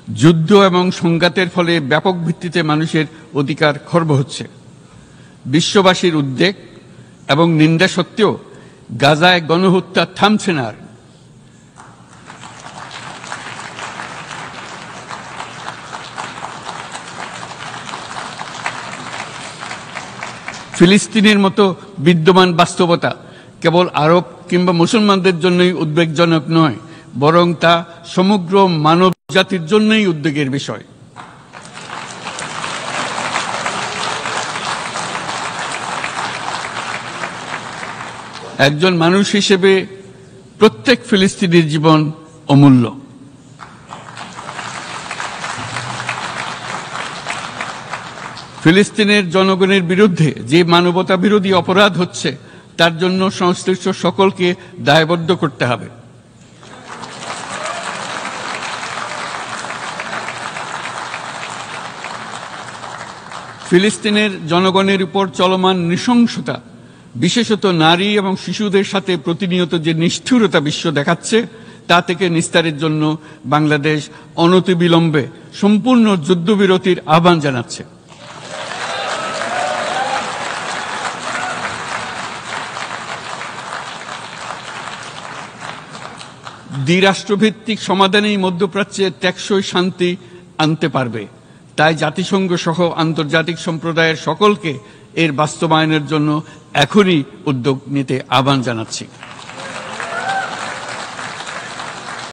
যুদ্ধ এবং সংঘাতের ফলে ব্যাপক ভিত্তিতে মানুষের অধিকার খর্ব হচ্ছে। বিশ্ববাসীর উদ্বেগ এবং নিন্দা সত্ত্বেও গাজায় গণহত্যা থামছে না। ফিলিস্তিনের মতো বিদ্যমান বাস্তবতা কেবল আরব কিংবা মুসলমানদের জন্যই উদ্বেগজনক নয়, বরং তা সমগ্র মানব জাতির জন্যই উদ্বেগের বিষয়। একজন মানুষ হিসেবে প্রত্যেক ফিলিস্তিনির জীবন অমূল্য। ফিলিস্তিনের জনগণের বিরুদ্ধে যে মানবতা বিরোধী অপরাধ হচ্ছে তার জন্য সংশ্লিষ্ট সকলকে দায়বদ্ধ করতে হবে। ফিলিস্তিনের জনগণের উপর চলমান নৃশংসতা, বিশেষত নারী এবং শিশুদের সাথে প্রতিনিয়ত যে নিষ্ঠুরতা বিশ্ব দেখাচ্ছে, তা থেকে নিস্তারের জন্য বাংলাদেশ অনতিবিলম্বে সম্পূর্ণ যুদ্ধবিরতির আহ্বান জানাচ্ছে। দ্বিরাষ্ট্রভিত্তিক সমাধানেই মধ্যপ্রাচ্যে টেকসই শান্তি আনতে পারবে। তাই জাতিসংঘ সহ আন্তর্জাতিক সম্প্রদায়ের সকলকে এর বাস্তবায়নের জন্য এখনই উদ্যোগ নিতে আহ্বান জানাচ্ছি।